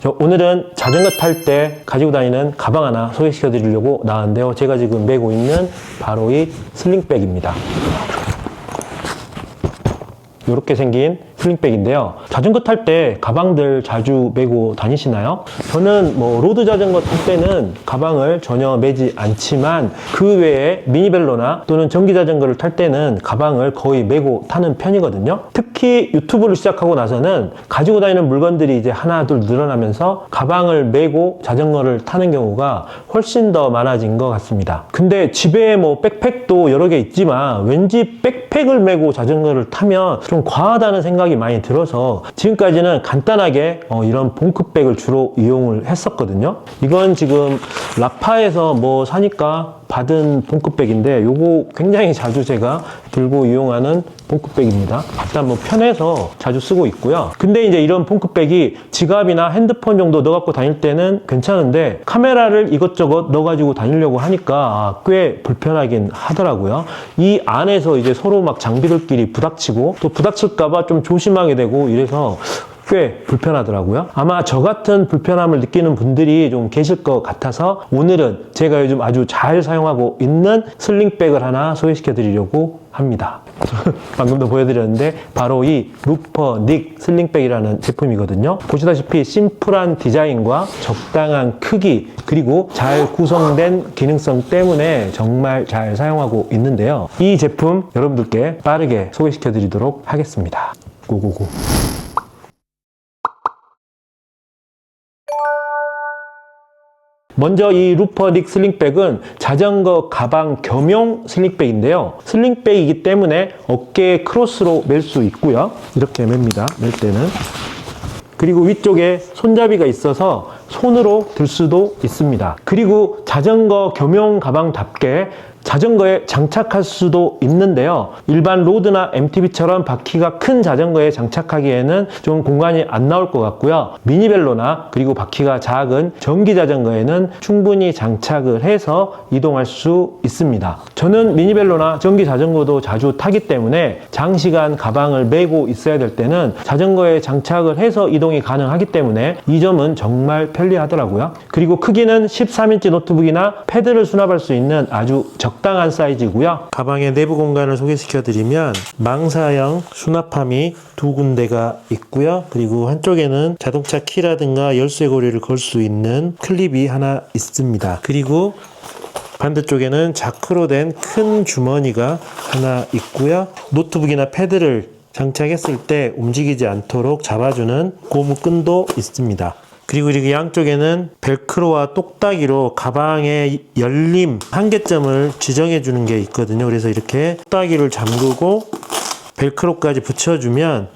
오늘은 자전거 탈 때 가지고 다니는 가방 하나 소개시켜 드리려고 나왔는데요. 제가 지금 메고 있는 바로 이 슬링백입니다. 이렇게 생긴 슬링백인데요. 자전거 탈 때 가방들 자주 메고 다니시나요? 저는 로드 자전거 탈 때는 가방을 전혀 메지 않지만 그 외에 미니벨로나 또는 전기 자전거를 탈 때는 가방을 거의 메고 타는 편이거든요. 특히 유튜브를 시작하고 나서는 가지고 다니는 물건들이 이제 하나 둘 늘어나면서 가방을 메고 자전거를 타는 경우가 훨씬 더 많아진 것 같습니다. 근데 집에 백팩도 여러 개 있지만 왠지 백팩을 메고 자전거를 타면 좀 과하다는 생각이 많이 들어서 지금까지는 간단하게 이런 봉크백을 주로 이용을 했었거든요. 이건 지금 라파에서 사니까 받은 봉크백인데 요거 굉장히 자주 제가 들고 이용하는 봉크백입니다. 일단 편해서 자주 쓰고 있고요. 근데 이제 이런 봉크백이 지갑이나 핸드폰 정도 넣어갖고 다닐 때는 괜찮은데 카메라를 이것저것 넣어가지고 다니려고 하니까 꽤 불편하긴 하더라고요. 이 안에서 이제 서로 장비들끼리 부닥치고 또 부닥칠까봐 좀 조심하게 되고 이래서 꽤 불편하더라고요. 아마 저 같은 불편함을 느끼는 분들이 좀 계실 것 같아서 오늘은 제가 요즘 아주 잘 사용하고 있는 슬링백을 하나 소개시켜 드리려고 합니다. 방금도 보여드렸는데 바로 이 루퍼닉 슬링백이라는 제품이거든요. 보시다시피 심플한 디자인과 적당한 크기 그리고 잘 구성된 기능성 때문에 정말 잘 사용하고 있는데요. 이 제품 여러분들께 빠르게 소개시켜 드리도록 하겠습니다. 고고고. 먼저 이 루퍼닉 슬링백은 자전거 가방 겸용 슬링백인데요. 슬링백이기 때문에 어깨에 크로스로 멜 수 있고요. 이렇게 맵니다. 멜 때는. 그리고 위쪽에 손잡이가 있어서 손으로 들 수도 있습니다. 그리고 자전거 겸용 가방답게 자전거에 장착할 수도 있는데요. 일반 로드나 MTB처럼 바퀴가 큰 자전거에 장착하기에는 좀 공간이 안 나올 것 같고요. 미니벨로나 그리고 바퀴가 작은 전기 자전거에는 충분히 장착을 해서 이동할 수 있습니다. 저는 미니벨로나 전기 자전거도 자주 타기 때문에 장시간 가방을 메고 있어야 될 때는 자전거에 장착을 해서 이동이 가능하기 때문에 이 점은 정말 편리하더라고요. 그리고 크기는 13인치 노트북이나 패드를 수납할 수 있는 아주 적당한 사이즈고요. 가방의 내부 공간을 소개시켜 드리면 망사형 수납함이 두 군데가 있고요. 그리고 한쪽에는 자동차 키라든가 열쇠고리를 걸 수 있는 클립이 하나 있습니다. 그리고 반대쪽에는 자크로 된 큰 주머니가 하나 있고요. 노트북이나 패드를 장착했을 때 움직이지 않도록 잡아주는 고무끈도 있습니다. 그리고 이렇게 양쪽에는 벨크로와 똑딱이로 가방의 열림 한계점을 지정해 주는 게 있거든요. 그래서 이렇게 똑딱이를 잠그고 벨크로까지 붙여주면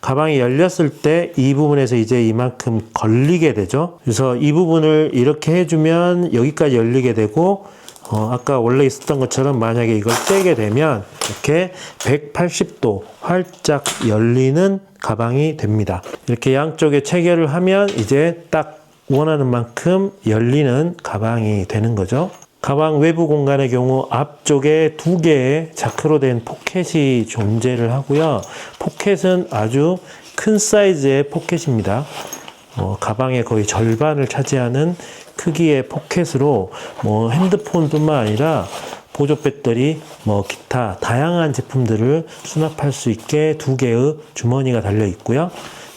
가방이 열렸을 때 이 부분에서 이제 이만큼 걸리게 되죠. 그래서 이 부분을 이렇게 해주면 여기까지 열리게 되고 아까 원래 있었던 것처럼 만약에 이걸 떼게 되면 이렇게 180도 활짝 열리는 가방이 됩니다. 이렇게 양쪽에 체결을 하면 이제 딱 원하는 만큼 열리는 가방이 되는 거죠. 가방 외부 공간의 경우 앞쪽에 두 개의 자크로 된 포켓이 존재를 하고요. 포켓은 아주 큰 사이즈의 포켓입니다. 가방의 거의 절반을 차지하는 크기의 포켓으로 핸드폰뿐만 아니라 보조 배터리, 기타 다양한 제품들을 수납할 수 있게 두 개의 주머니가 달려 있고요.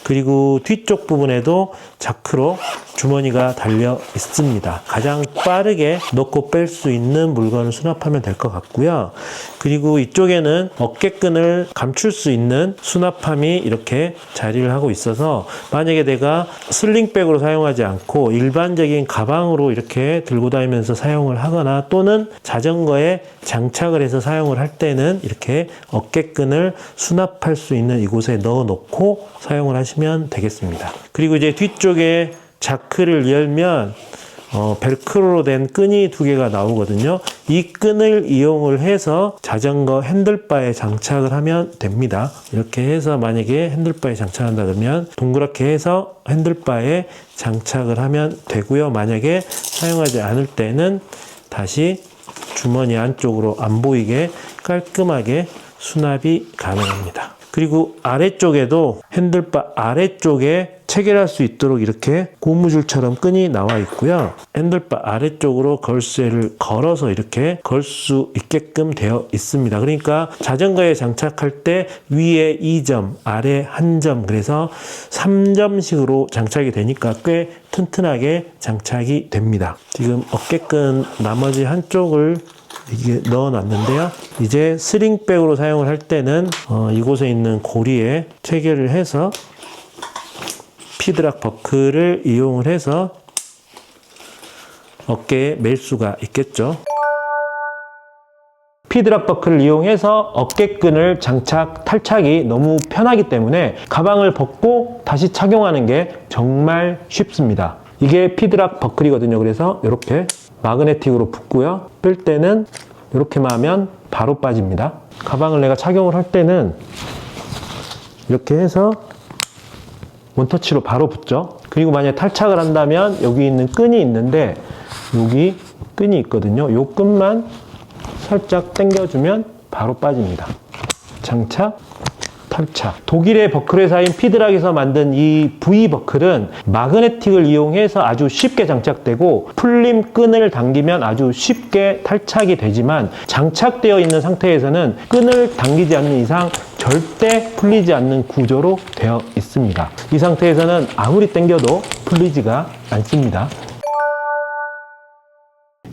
그리고 뒤쪽 부분에도 자크로 주머니가 달려 있습니다. 가장 빠르게 넣고 뺄 수 있는 물건을 수납하면 될 것 같고요. 그리고 이쪽에는 어깨끈을 감출 수 있는 수납함이 이렇게 자리를 하고 있어서 만약에 내가 슬링백으로 사용하지 않고 일반적인 가방으로 이렇게 들고 다니면서 사용을 하거나 또는 자전거에 장착을 해서 사용을 할 때는 이렇게 어깨끈을 수납할 수 있는 이곳에 넣어 놓고 사용을 하시면 되겠습니다. 그리고 이제 뒤쪽에 자크를 열면 벨크로로 된 끈이 두 개가 나오거든요. 이 끈을 이용을 해서 자전거 핸들바에 장착을 하면 됩니다. 이렇게 해서 만약에 핸들바에 장착한다 그러면 동그랗게 해서 핸들바에 장착을 하면 되고요. 만약에 사용하지 않을 때는 다시 주머니 안쪽으로 안 보이게 깔끔하게 수납이 가능합니다. 그리고 아래쪽에도 핸들바 아래쪽에 체결할 수 있도록 이렇게 고무줄처럼 끈이 나와 있고요. 핸들바 아래쪽으로 걸쇠를 걸어서 이렇게 걸 수 있게끔 되어 있습니다. 그러니까 자전거에 장착할 때 위에 2점, 아래 1점, 그래서 3점식으로 장착이 되니까 꽤 튼튼하게 장착이 됩니다. 지금 어깨끈 나머지 한쪽을 이게 넣어놨는데요. 이제 슬링백으로 사용을 할 때는 이곳에 있는 고리에 체결을 해서 피드락 버클을 이용을 해서 어깨에 맬 수가 있겠죠. 피드락 버클을 이용해서 어깨끈을 장착, 탈착이 너무 편하기 때문에 가방을 벗고 다시 착용하는 게 정말 쉽습니다. 이게 피드락 버클이거든요. 그래서 이렇게 마그네틱으로 붙고요. 뺄 때는 이렇게만 하면 바로 빠집니다. 가방을 내가 착용을 할 때는 이렇게 해서 원터치로 바로 붙죠. 그리고 만약에 탈착을 한다면 여기 있는 끈이 있는데 여기 끈이 있거든요. 이 끈만 살짝 당겨주면 바로 빠집니다. 장착, 탈착. 독일의 버클 회사인 피드락에서 만든 이 V 버클은 마그네틱을 이용해서 아주 쉽게 장착되고 풀림 끈을 당기면 아주 쉽게 탈착이 되지만 장착되어 있는 상태에서는 끈을 당기지 않는 이상 절대 풀리지 않는 구조로 되어 있습니다. 이 상태에서는 아무리 당겨도 풀리지가 않습니다.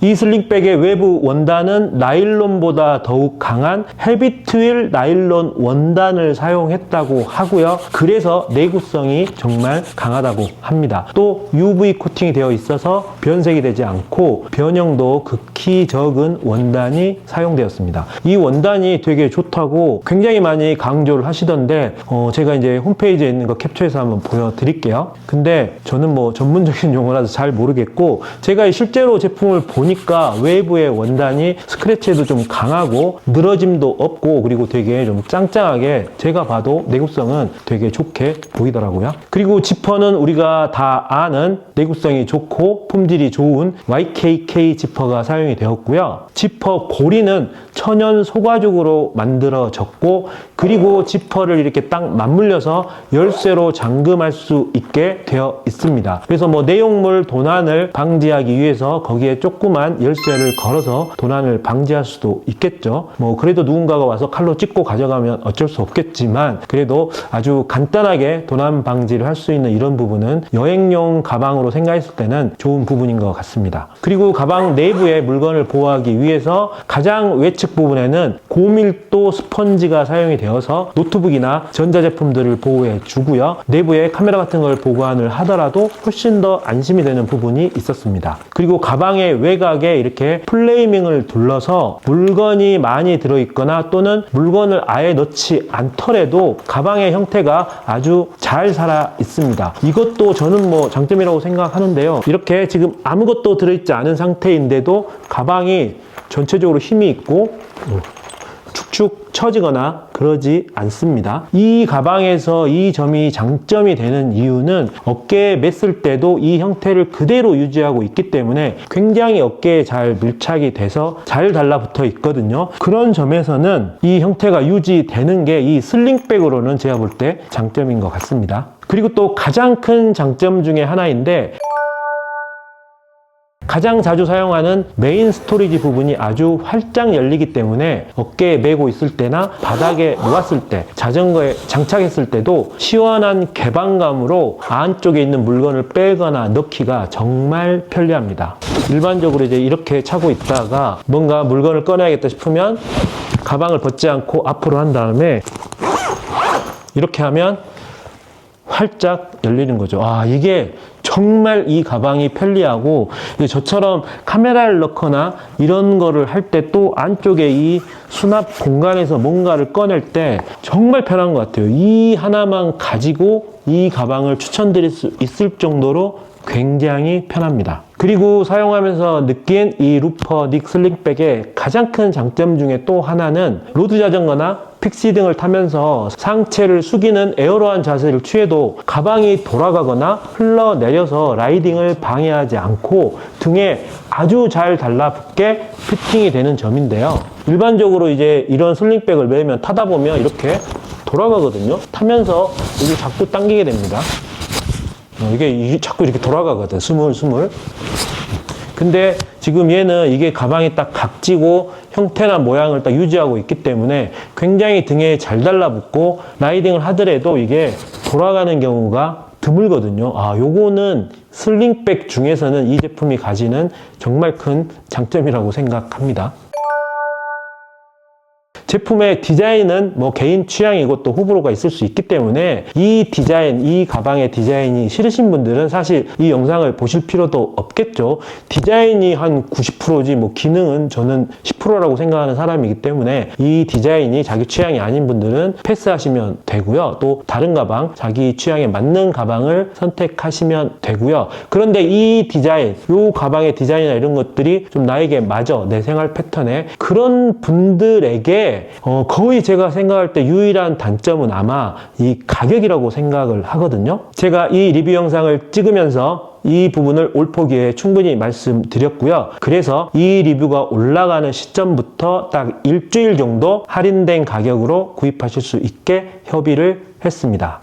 이 슬링백의 외부 원단은 나일론보다 더욱 강한 헤비트윌 나일론 원단을 사용했다고 하고요. 그래서 내구성이 정말 강하다고 합니다. 또 UV 코팅이 되어 있어서 변색이 되지 않고 변형도 극히 적은 원단이 사용되었습니다. 이 원단이 되게 좋다고 굉장히 많이 강조를 하시던데 제가 이제 홈페이지에 있는 거 캡처해서 한번 보여드릴게요. 근데 저는 뭐 전문적인 용어라서 잘 모르겠고 제가 실제로 제품을 보니까 외부의 원단이 스크래치에도 좀 강하고 늘어짐도 없고 그리고 되게 좀 짱짱하게 제가 봐도 내구성은 되게 좋게 보이더라고요. 그리고 지퍼는 우리가 다 아는 내구성이 좋고 품질이 좋은 YKK 지퍼가 사용이 되었고요. 지퍼 고리는 천연 소가죽으로 만들어졌고 그리고 지퍼를 이렇게 딱 맞물려서 열쇠로 잠금할 수 있게 되어 있습니다. 그래서 뭐 내용물 도난을 방지하기 위해서 거기에 조그만 열쇠를 걸어서 도난을 방지할 수도 있겠죠. 뭐 그래도 누군가가 와서 칼로 찝고 가져가면 어쩔 수 없겠지만 그래도 아주 간단하게 도난 방지를 할 수 있는 이런 부분은 여행용 가방으로 생각했을 때는 좋은 부분인 것 같습니다. 그리고 가방 내부의 물건을 보호하기 위해서 가장 외측 부분에는 고밀도 스펀지가 사용이 되어서 노트북이나 전자제품들을 보호해 주고요. 내부에 카메라 같은 걸 보관을 하더라도 훨씬 더 안심이 되는 부분이 있었습니다. 그리고 가방의 외곽에 이렇게 플레이밍을 둘러서 물건이 많이 들어있거나 또는 물건을 아예 넣지 않더라도 가방의 형태가 아주 잘 살아 있습니다. 이것도 저는 뭐 장점이라고 생각하는데요. 이렇게 지금 아무것도 들어있지 않은 상태인데도 가방이 전체적으로 힘이 있고 축축 처지거나 그러지 않습니다. 이 가방에서 이 점이 장점이 되는 이유는 어깨에 맸을 때도 이 형태를 그대로 유지하고 있기 때문에 굉장히 어깨에 잘 밀착이 돼서 잘 달라붙어 있거든요. 그런 점에서는 이 형태가 유지되는 게 이 슬링백으로는 제가 볼 때 장점인 것 같습니다. 그리고 또 가장 큰 장점 중에 하나인데 가장 자주 사용하는 메인 스토리지 부분이 아주 활짝 열리기 때문에 어깨에 메고 있을 때나 바닥에 놓았을 때 자전거에 장착했을 때도 시원한 개방감으로 안쪽에 있는 물건을 빼거나 넣기가 정말 편리합니다. 일반적으로 이제 이렇게 차고 있다가 뭔가 물건을 꺼내야겠다 싶으면 가방을 벗지 않고 앞으로 한 다음에 이렇게 하면 활짝 열리는 거죠. 이게 정말 이 가방이 편리하고 저처럼 카메라를 넣거나 이런 거를 할 때 또 안쪽에 이 수납 공간에서 뭔가를 꺼낼 때 정말 편한 것 같아요. 이 하나만 가지고 이 가방을 추천드릴 수 있을 정도로 굉장히 편합니다. 그리고 사용하면서 느낀 이 루퍼 닉 슬링백의 가장 큰 장점 중에 또 하나는 로드 자전거나 픽시 등을 타면서 상체를 숙이는 에어로한 자세를 취해도 가방이 돌아가거나 흘러내려서 라이딩을 방해하지 않고 등에 아주 잘 달라붙게 피팅이 되는 점인데요. 일반적으로 이제 이런 슬링백을 매면 타다 보면 이렇게 돌아가거든요. 타면서 여기 자꾸 당기게 됩니다. 이게 자꾸 이렇게 돌아가거든. 스물스물. 근데 지금 얘는 이게 가방이 딱 각지고 형태나 모양을 딱 유지하고 있기 때문에 굉장히 등에 잘 달라붙고 라이딩을 하더라도 이게 돌아가는 경우가 드물거든요. 요거는 슬링백 중에서는 이 제품이 가지는 정말 큰 장점이라고 생각합니다. 제품의 디자인은 뭐 개인 취향이고 또 호불호가 있을 수 있기 때문에 이 디자인, 이 가방의 디자인이 싫으신 분들은 사실 이 영상을 보실 필요도 없겠죠. 디자인이 한 90%지 뭐 기능은 저는 10%라고 생각하는 사람이기 때문에 이 디자인이 자기 취향이 아닌 분들은 패스하시면 되고요. 또 다른 가방, 자기 취향에 맞는 가방을 선택하시면 되고요. 그런데 이 디자인, 이 가방의 디자인이나 이런 것들이 좀 나에게 맞아, 내 생활 패턴에, 그런 분들에게 거의 제가 생각할 때 유일한 단점은 아마 이 가격이라고 생각을 하거든요. 제가 이 리뷰 영상을 찍으면서 이 부분을 올포기에 충분히 말씀드렸고요. 그래서 이 리뷰가 올라가는 시점부터 딱 일주일 정도 할인된 가격으로 구입하실 수 있게 협의를 했습니다.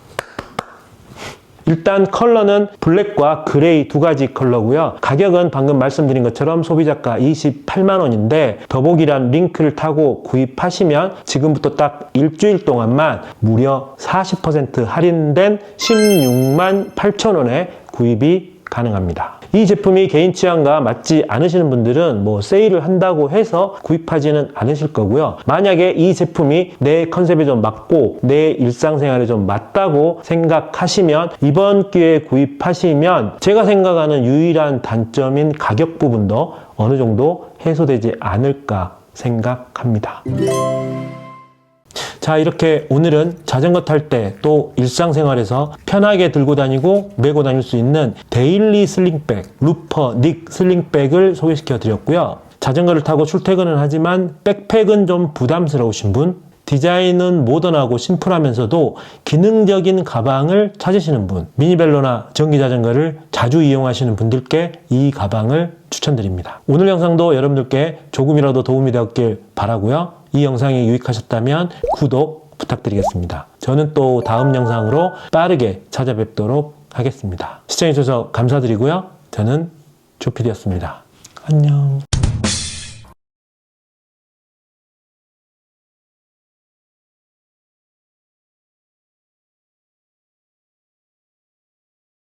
일단 컬러는 블랙과 그레이 두 가지 컬러고요. 가격은 방금 말씀드린 것처럼 소비자가 28만 원인데 더보기란 링크를 타고 구입하시면 지금부터 딱 일주일 동안만 무려 40% 할인된 16만 8천 원에 구입이 가능합니다. 이 제품이 개인 취향과 맞지 않으시는 분들은 뭐 세일을 한다고 해서 구입하지는 않으실 거고요. 만약에 이 제품이 내 컨셉에 좀 맞고 내 일상생활에 좀 맞다고 생각하시면 이번 기회에 구입하시면 제가 생각하는 유일한 단점인 가격 부분도 어느 정도 해소되지 않을까 생각합니다. 자, 이렇게 오늘은 자전거 탈 때 또 일상생활에서 편하게 들고 다니고 메고 다닐 수 있는 데일리 슬링백, 루퍼 닉 슬링백을 소개시켜 드렸고요. 자전거를 타고 출퇴근은 하지만 백팩은 좀 부담스러우신 분, 디자인은 모던하고 심플하면서도 기능적인 가방을 찾으시는 분, 미니벨로나 전기자전거를 자주 이용하시는 분들께 이 가방을 추천드립니다. 오늘 영상도 여러분들께 조금이라도 도움이 되었길 바라고요. 이 영상이 유익하셨다면 구독 부탁드리겠습니다. 저는 또 다음 영상으로 빠르게 찾아뵙도록 하겠습니다. 시청해주셔서 감사드리고요. 저는 조피디였습니다. 안녕.